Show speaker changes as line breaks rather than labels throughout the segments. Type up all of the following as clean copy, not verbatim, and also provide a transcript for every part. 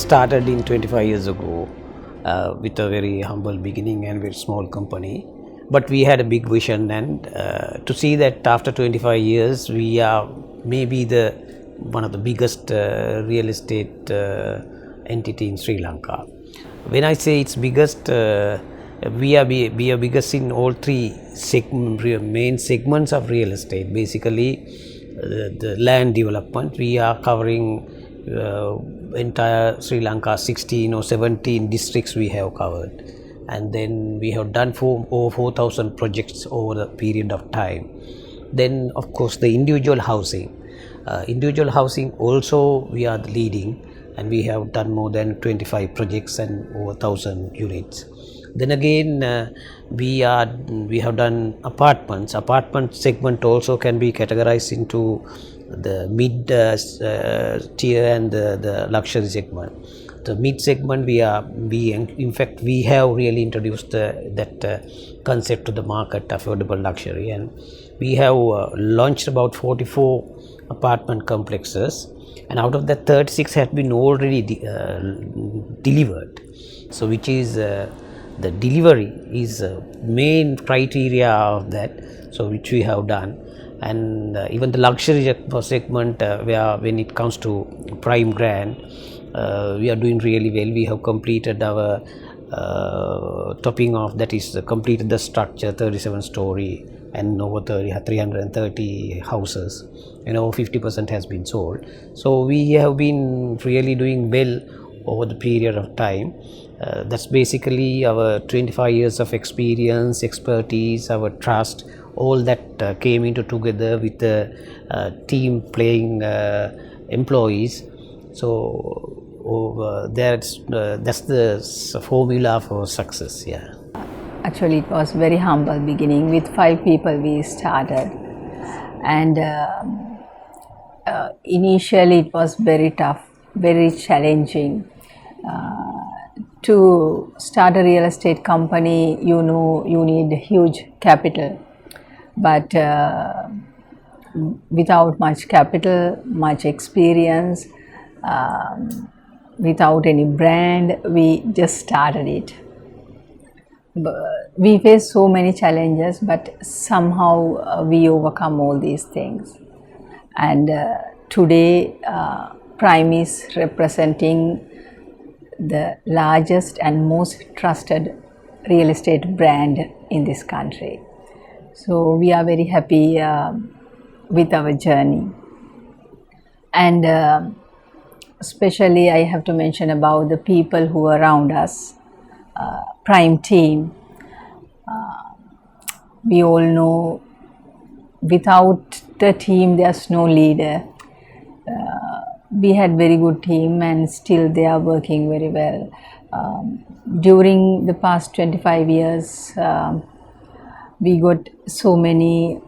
started in 25 years ago with a very humble beginning and very small company. But we had a big vision, and to see that after 25 years we are maybe one of the biggest real estate entity in Sri Lanka. When I say it's biggest, we are biggest in all three main segments of real estate. Basically, the land development, we are covering entire Sri Lanka, 16 or 17 districts we have covered, and then we have done over 4,000 projects over the period of time. Then of course the individual housing also we are the leading, and we have done more than 25 projects and over 1,000 units. Then again we have done apartment segment also can be categorized into the mid tier and the luxury segment. The mid segment, we have really introduced that concept to the market, affordable luxury, and we have launched about 44 apartment complexes, and out of that 36 had been already delivered. So which is the delivery is main criteria of that, so which we have done. And even the luxury segment, where when it comes to prime grand, we are doing really well. We have completed our topping off, that is completed the structure, 37 story and over 330 houses, and over 50% has been sold. So we have been really doing well over the period of time. That's basically our 25 years of experience, expertise, our trust, all that came into together with the team playing employees. So that's the formula for success. Yeah.
Actually, it was very humble beginning. With 5 people we started, and initially it was very tough, very challenging. To start a real estate company, you need huge capital, but without much capital, much experience, without any brand, we just started it. We faced so many challenges, but somehow we overcome all these things. And today Prime is representing the largest and most trusted real estate brand in this country. So we are very happy with our journey. And especially I have to mention about the people who are around us. Prime team, we all know without the team there's no leader. We had very good team, and still they are working very well. During the past 25 years we got so many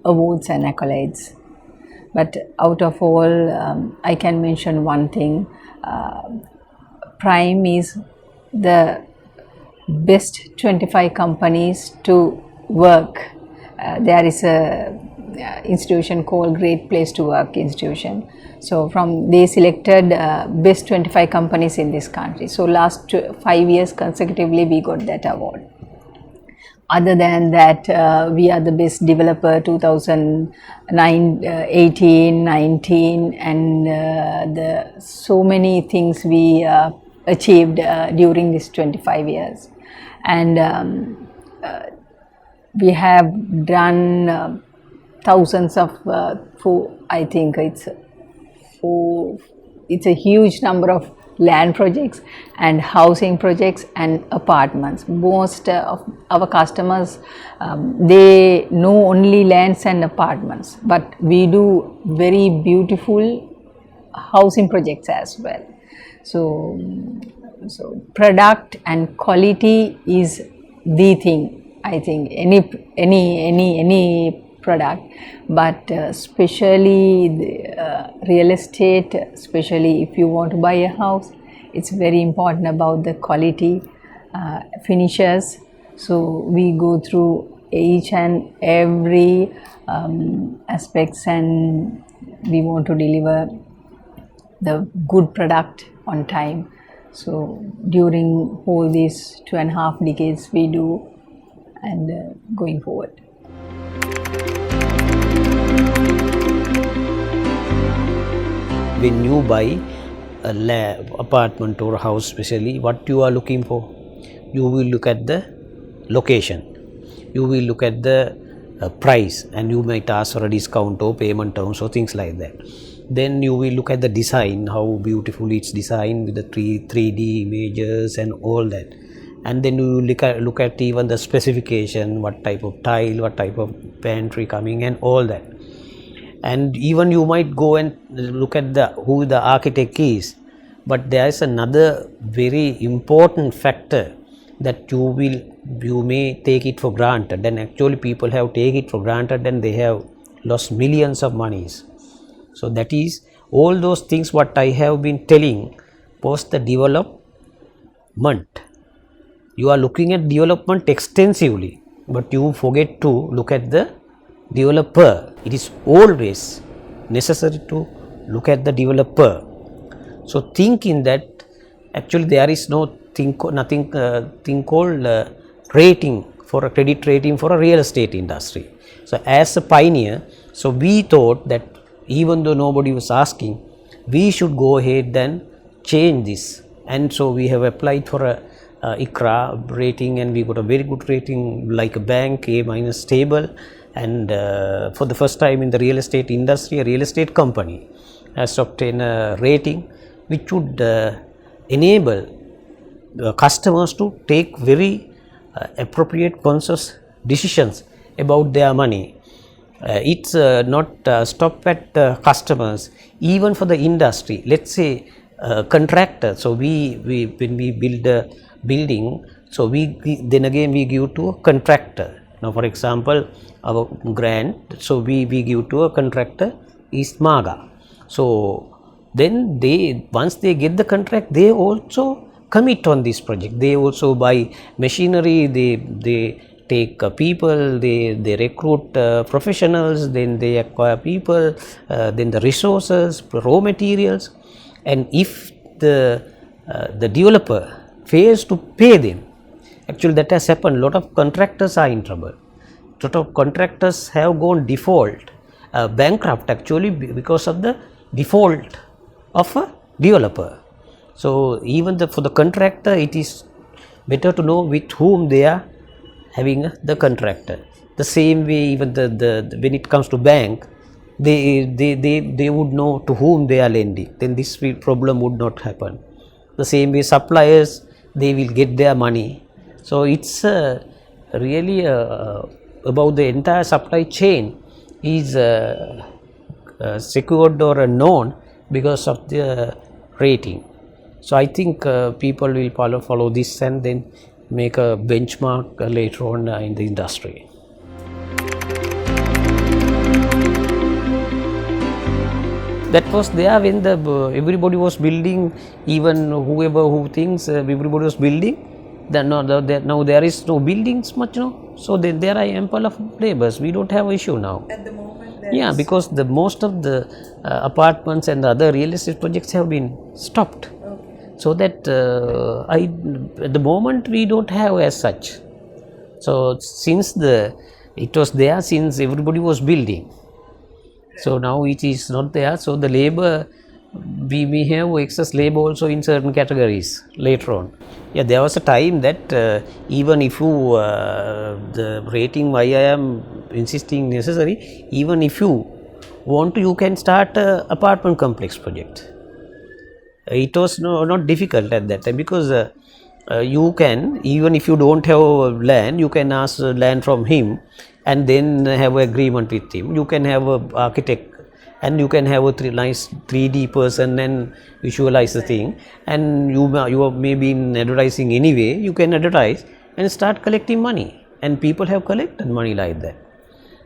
awards and accolades, but out of all I can mention one thing. Prime is the best 25 companies to work. There is a institution called Great Place to Work institution. So they selected best 25 companies in this country. So last 5 years consecutively we got that award. Other than that, we are the best developer 2018, 19, and so many things we achieved during these 25 years. And we have done thousands of, I think it's a huge number of land projects and housing projects and apartments. Most of our customers, they know only lands and apartments, but we do very beautiful housing projects as well. So product and quality is the thing. I think any product, but especially the real estate, especially if you want to buy a house, it's very important about the quality, finishes. So we go through each and every aspects, and we want to deliver the good product on time. So during all these 2.5 decades we do, and going forward.
When you buy a apartment or a house, especially, what you are looking for, you will look at the location, you will look at the price, and you might ask for a discount or payment terms or things like that. Then you will look at the design, how beautiful it's designed with the 3D images and all that. And then you look at even the specification, what type of tile, what type of pantry coming, and all that. And even you might go and look at who the architect is. But there is another very important factor that you may take it for granted, and actually people have taken it for granted and they have lost millions of monies. So that is all those things what I have been telling post the development. You are looking at development extensively, but you forget to look at the developer. It is always necessary to look at the developer. So think in that actually there is nothing called rating for a credit rating for a real estate industry. So as a pioneer, so we thought that even though nobody was asking, we should go ahead and change this, and so we have applied for a ICRA rating, and we got a very good rating like a bank, A- stable, and for the first time in the real estate industry, a real estate company has obtained a rating which would enable customers to take very appropriate conscious decisions about their money. It's not stop at customers, even for the industry. Let's say contractor. So when we build a building, so then again we give to a contractor. Now for example, our grant, so we give to a contractor is Maga. So then once they get the contract, they also commit on this project. They also buy machinery, they take people, they recruit professionals, then they acquire people, then the resources, raw materials, and if the developer fails to pay them, actually that has happened. A lot of contractors are in trouble. A lot of contractors have gone default, bankrupt actually because of the default of a developer. So even for the contractor, it is better to know with whom they are having the contractor. The same way, even when it comes to bank, they would know to whom they are lending. Then this problem would not happen. The same way, suppliers, they will get their money. So it's really about the entire supply chain is secured or known because of the rating. So I think people will follow this and then make a benchmark later on in the industry. That was there when everybody was building, even whoever who thinks everybody was building. Now there is no buildings much, so there are ample of labours. We don't have issue now.
At the moment,
because the most of the apartments and the other real estate projects have been stopped. So that at the moment we don't have as such. So since it was there since everybody was building, so now it is not there. So the labor, we may have excess labor also in certain categories later on. There was a time that even if you the rating why I am insisting necessary, even if you want to, you can start a apartment complex project. It was not difficult at that time, because you can, even if you don't have land, you can ask land from him and then have an agreement with him. You can have an architect and you can have a nice 3D person and visualize the thing, and you may be in advertising anyway. You can advertise and start collecting money, and people have collected money like that.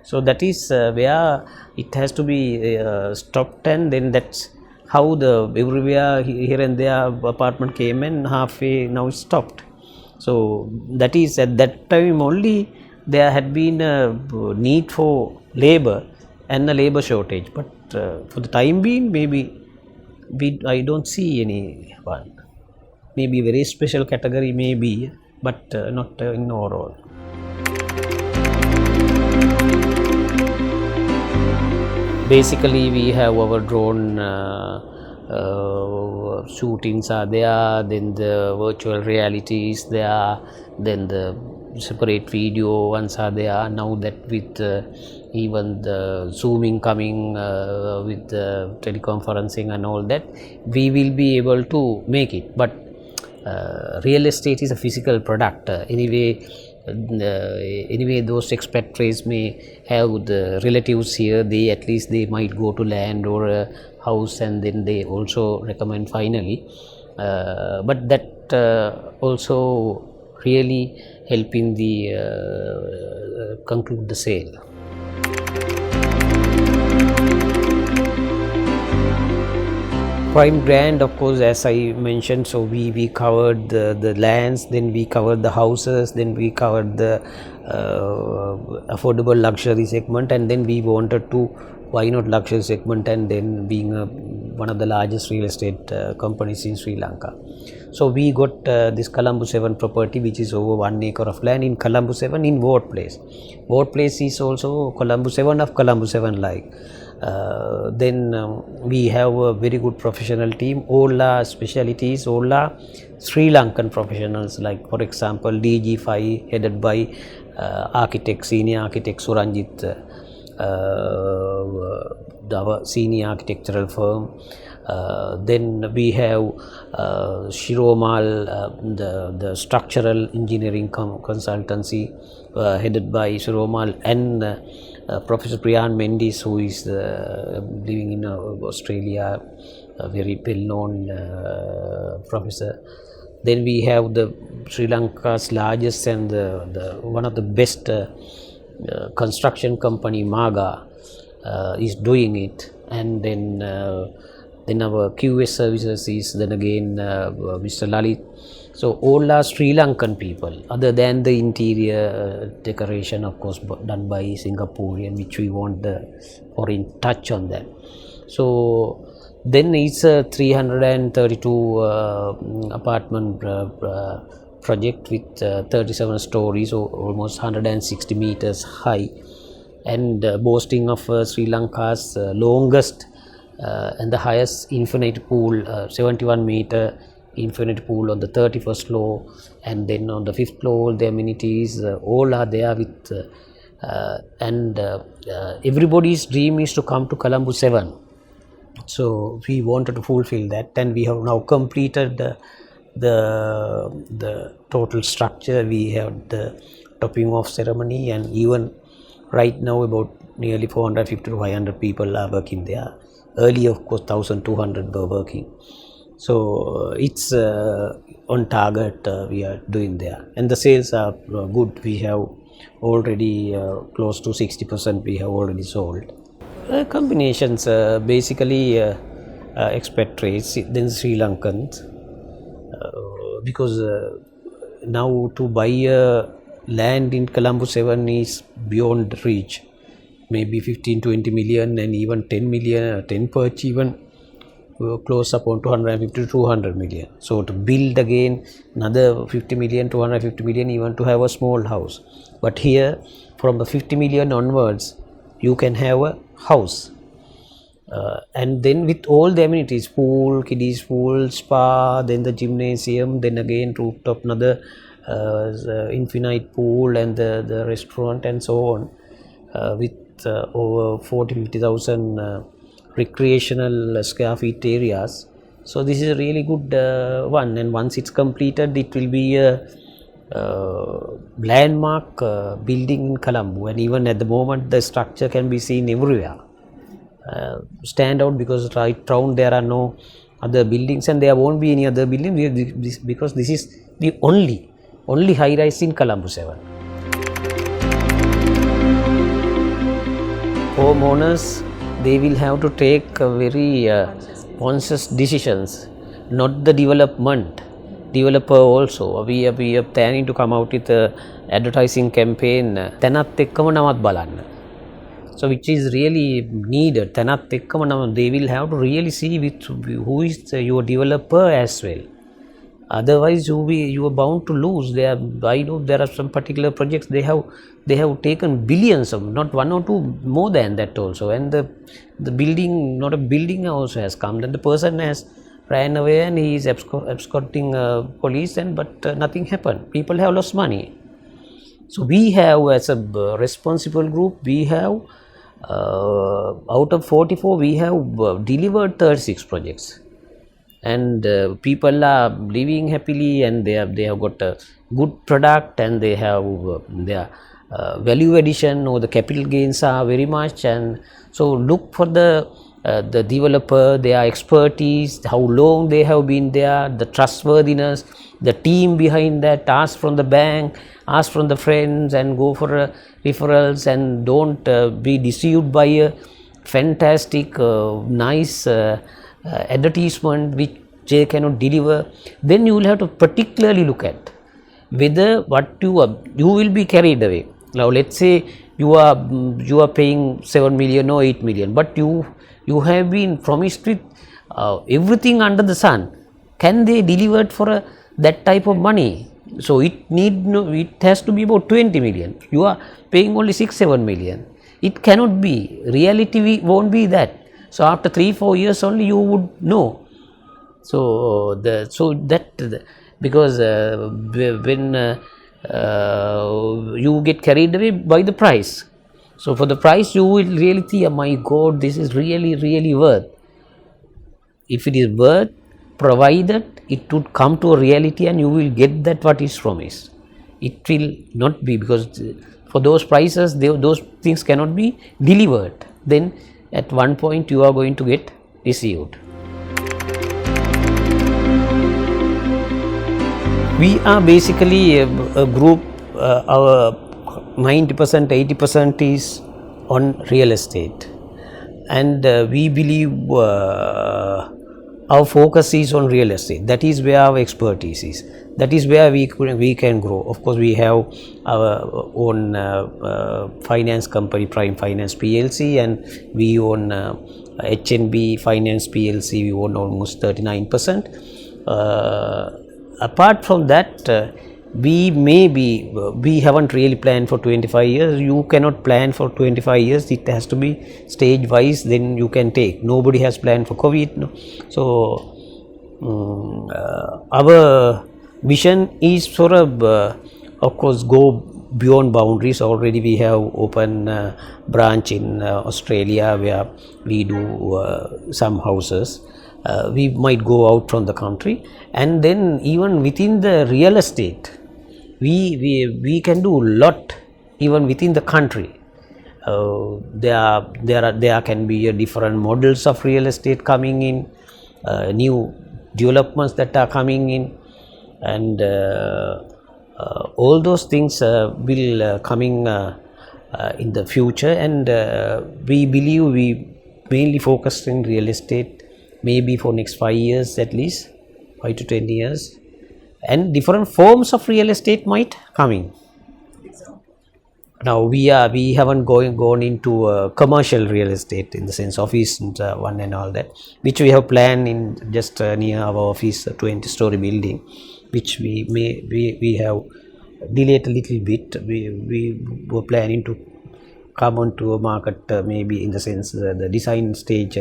So that is where it has to be stopped, and then that's how everywhere here and there apartment came and halfway now it's stopped. So that is at that time only there had been a need for labor and a labor shortage, but for the time being maybe I don't see any one. Maybe very special category, maybe, but not in overall. Basically, we have our drone shootings are there, then the virtual reality is there, then the separate video ones are there. Now that with even the zooming coming with the teleconferencing and all that, we will be able to make it. But real estate is a physical product. Anyway, those expatriates may have the relatives here. They at least they might go to land or a house, and then they also recommend finally. But that also really helping the conclude the sale. Prime brand, of course, as I mentioned, so we covered the lands, then we covered the houses, then we covered the affordable luxury segment, and then we wanted to, why not luxury segment, and then being one of the largest real estate companies in Sri Lanka. So we got this Colombo 7 property, which is over 1 acre of land in Colombo 7 in Ward Place. Ward Place is also Colombo 7 of Colombo 7 like. Then we have a very good professional team. All our specialities, all our Sri Lankan professionals, like for example DG5 headed by senior architect Suranjit, our senior architectural firm. Then we have Shiromal, the structural engineering consultancy headed by Shiromal, and Professor Priyan Mendis, who is living in Australia, a very well-known professor. Then we have the Sri Lanka's largest and the one of the best construction company, Maga, is doing it. And then our QS services is then again Mr. Lalit. So all are Sri Lankan people, other than the interior decoration, of course, done by Singaporean, which we want the foreign touch on that. So then it's a 332 apartment project with 37 stories, or almost 160 meters high, and boasting of Sri Lanka's longest and the highest infinite pool, 71 meter infinite pool on the 31st floor, and then on the 5th floor the amenities all are there with everybody's dream is to come to Colombo 7. So we wanted to fulfill that, and we have now completed the total structure. We have the topping off ceremony, and even right now about nearly 450 to 500 people are working there. Earlier, of course, 1,200 were working. So it's on target we are doing there, and the sales are good. We have already close to 60% we have already sold. Combinations, basically expatriates, then Sri Lankans, because now to buy land in Colombo 7 is beyond reach. Maybe 15-20 million, and even 10 million, 10 perch even close upon 250 to 200 million. So to build again another 50 million, 250 million, even to have a small house. But here from the 50 million onwards, you can have a house. And then with all the amenities, pool, kiddies pool, spa, then the gymnasium, then again rooftop, another infinite pool, and the restaurant and so on, with over 40,000-50,000 recreational square feet areas. So this is a really good one, and once it's completed, it will be a landmark building in Colombo, and even at the moment the structure can be seen everywhere. Stand out because right round there are no other buildings, and there won't be any other building because this is the only high rise in Colombo 7. Homeowners, they will have to take very conscious decisions, not the developer also. We are planning to come out with a advertising campaign. තැනත් එක්කම නමත් බලන්න. So which is really needed. තැනත් එක්කම නම් they will have to really see with who is your developer as well. Otherwise you are bound to lose. I know there are some particular projects they have taken billions of, not one or two, more than that also, and the building, not a building also has come, then the person has ran away and he is escorting police, and but nothing happened. People have lost money. So we have, as a responsible group, we have out of 44 we have delivered 36 projects, and people are living happily, and they have got a good product, and they have their value addition or the capital gains are very much. And so look for the developer, their expertise, how long they have been there, the trustworthiness, the team behind that. Ask from the bank, ask from the friends, and go for referrals, and don't be deceived by a fantastic nice advertisement which they cannot deliver. Then you will have to particularly look at whether what you will be carried away. Now let's say you are paying 7 million or 8 million, but you have been promised with everything under the sun. Can they deliver it for that type of money? So it has to be about 20 million. You are paying only 6-7 million. It cannot be. Reality won't be that. So after 3-4 years only you would know. Because when you get carried away by the price. So for the price you will really think, oh my God, this is really worth. If it is worth, provided it would come to a reality and you will get that what is promised. It will not be, because for those prices those things cannot be delivered. Then at one point you are going to get deceived. We are basically a group, our 90%, 80% is on real estate, and we believe our focus is on real estate. That is where our expertise is. That is where we can grow. Of course, we have our own finance company, Prime Finance PLC, and we own HNB Finance PLC. We own almost 39%. Apart from that, we haven't really planned for 25 years. You cannot plan for 25 years. It has to be stage wise, then you can take. Nobody has planned for COVID. No. So our vision is sort of course, go beyond boundaries. Already we have open branch in Australia where we do some houses. We might go out from the country, and then even within the real estate we can do a lot even within the country. There can be different models of real estate coming in, new developments that are coming in, and all those things will coming in the future. And we believe we mainly focus in real estate, maybe for next 5 years at least, 5 to 10 years, and different forms of real estate might coming. Now we haven't gone into commercial real estate in the sense office one and all that, which we have planned in just near our office, a 20-story building, which we have delayed a little bit. We were planning to come onto a market maybe in the sense the design stage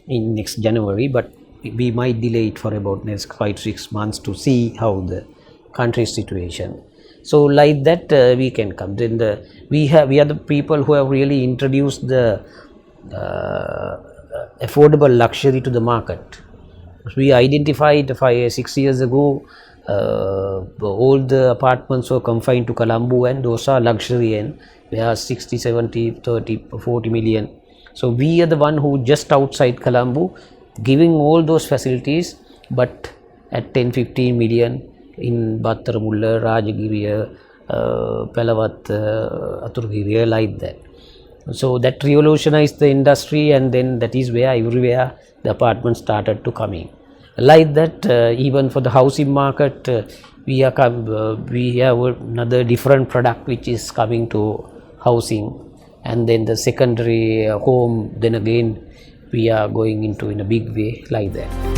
in next January, but we might delay it for about next 5 to 6 months to see how the country situation. So like that we can come. Then we are the people who have really introduced the affordable luxury to the market. We identified 5-6 years ago all the apartments were confined to Colombo, and those are luxury, and they are 60, 70, 30, 40 million. So we are the one who just outside Colombo, giving all those facilities, but at 10-15 million in Battaramulla, Rajagiriya, Pelawat, Aturgiriya, like that. So that revolutionized the industry, and then that is where everywhere the apartments started to come in. Like that, even for the housing market, we have another different product which is coming to housing, and then the secondary home, then again we are going into in a big way like that.